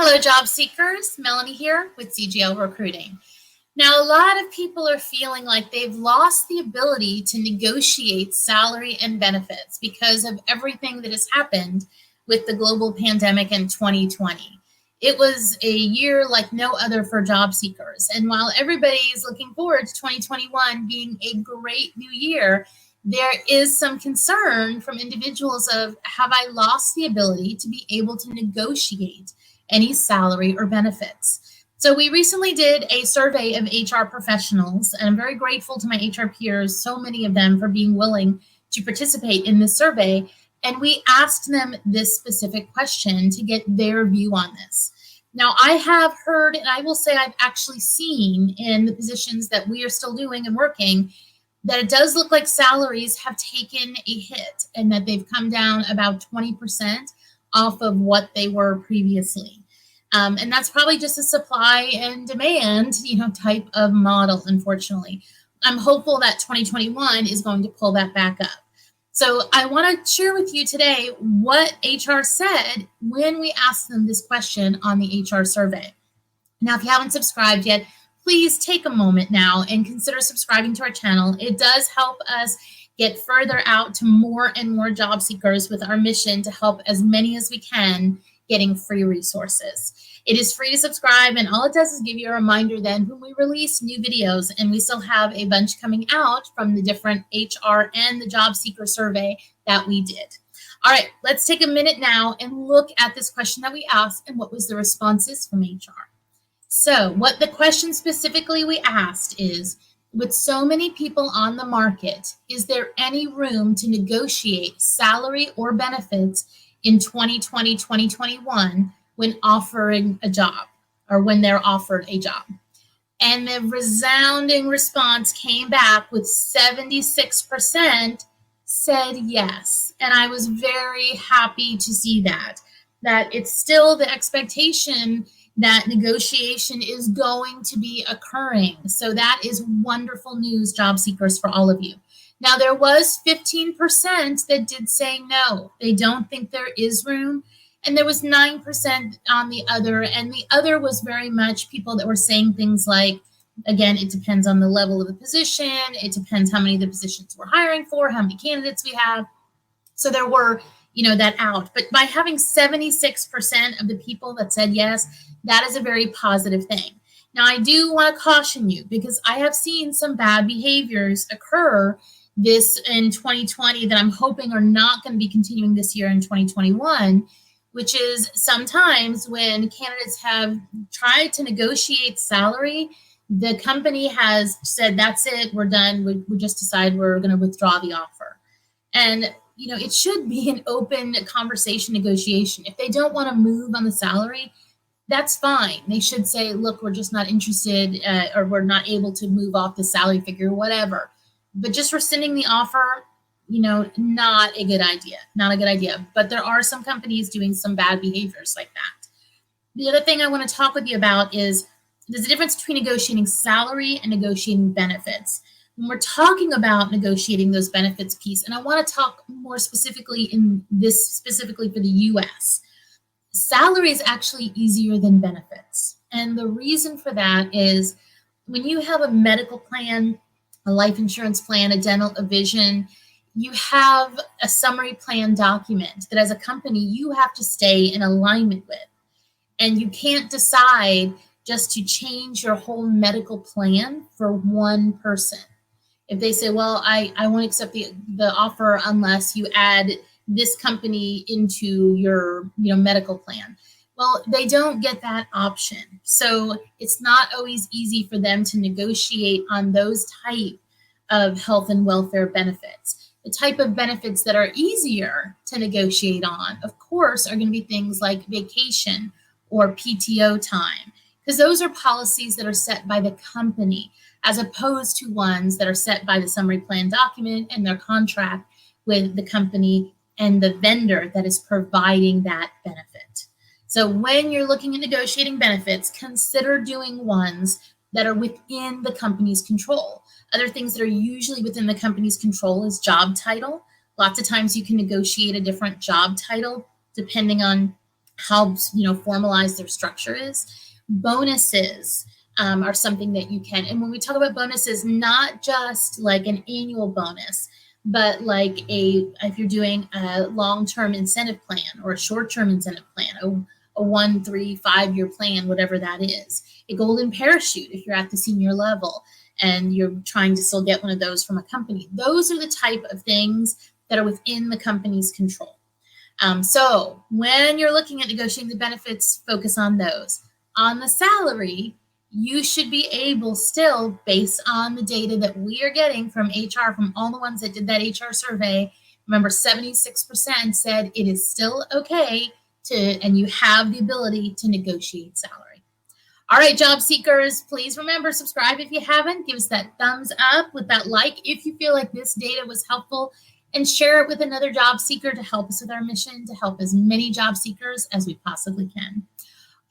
Hello, job seekers. Melanie here with CGL Recruiting. Now, a lot of people are feeling like they've lost the ability to negotiate salary and benefits because of everything that has happened with the global pandemic in 2020. It was a year like no other for job seekers. And while everybody is looking forward to 2021 being a great new year, there is some concern from individuals of, have I lost the ability to be able to negotiate any salary or benefits? So we recently did a survey of HR professionals, and I'm very grateful to my HR peers, so many of them, for being willing to participate in this survey. And we asked them this specific question to get their view on this. Now, I have heard, and I will say I've actually seen in the positions that we are still doing and working, that it does look like salaries have taken a hit and that they've come down about 20% off of what they were previously. And that's probably just a supply and demand, type of model, unfortunately. I'm hopeful that 2021 is going to pull that back up. So I want to share with you today what HR said when we asked them this question on the HR survey. Now, if you haven't subscribed yet, please take a moment now and consider subscribing to our channel. It does help us get further out to more and more job seekers with our mission to help as many as we can getting free resources. It is free to subscribe, and all it does is give you a reminder then when we release new videos, and we still have a bunch coming out from the different HR and the job seeker survey that we did. All right, let's take a minute now and look at this question that we asked and what was the responses from HR. So what the question specifically we asked is, with so many people on the market, is there any room to negotiate salary or benefits in 2020, 2021 when offering a job, or when they're offered a job? And the resounding response came back with 76% said yes. And I was very happy to see that it's still the expectation that negotiation is going to be occurring. So that is wonderful news, job seekers, for all of you. Now, there was 15% that did say no. They don't think there is room. And there was 9% on the other. And the other was very much people that were saying things like, again, it depends on the level of the position. It depends how many of the positions we're hiring for, how many candidates we have. So there were, that out. But by having 76% of the people that said yes, that is a very positive thing. Now, I do want to caution you, because I have seen some bad behaviors occur this in 2020 that I'm hoping are not going to be continuing this year in 2021, which is sometimes when candidates have tried to negotiate salary, the company has said, that's it, we're done. We just decide we're going to withdraw the offer. And it should be an open conversation negotiation. If they don't want to move on the salary, that's fine. They should say, look, we're just not interested, or we're not able to move off the salary figure, whatever. But just rescinding the offer, not a good idea. Not a good idea. But there are some companies doing some bad behaviors like that. The other thing I want to talk with you about is there's a difference between negotiating salary and negotiating benefits. When we're talking about negotiating those benefits piece, and I want to talk more specifically in this specifically for the US, salary is actually easier than benefits. And the reason for that is when you have a medical plan, a life insurance plan, a dental, a vision, you have a summary plan document that as a company you have to stay in alignment with. And you can't decide just to change your whole medical plan for one person. If they say, well, I won't accept the offer unless you add this company into your medical plan. Well, they don't get that option. So it's not always easy for them to negotiate on those type of health and welfare benefits. The type of benefits that are easier to negotiate on, of course, are going to be things like vacation or PTO time, because those are policies that are set by the company, as opposed to ones that are set by the summary plan document and their contract with the company and the vendor that is providing that benefit. So when you're looking at negotiating benefits, consider doing ones that are within the company's control. Other things that are usually within the company's control is job title. Lots of times you can negotiate a different job title depending on helps, formalize their structure is. Bonuses are something that you can. And when we talk about bonuses, not just like an annual bonus, but like if you're doing a long-term incentive plan or a short-term incentive plan, a 1, 3, 5-year plan, whatever that is, a golden parachute if you're at the senior level and you're trying to still get one of those from a company. Those are the type of things that are within the company's control. So when you're looking at negotiating the benefits, focus on those. On the salary, you should be able still, based on the data that we are getting from HR, from all the ones that did that HR survey, remember 76% said it is still okay and you have the ability to negotiate salary. All right, job seekers, please remember, subscribe if you haven't. Give us that thumbs up with that like if you feel like this data was helpful, and share it with another job seeker to help us with our mission to help as many job seekers as we possibly can.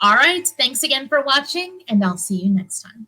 All right, thanks again for watching, and I'll see you next time.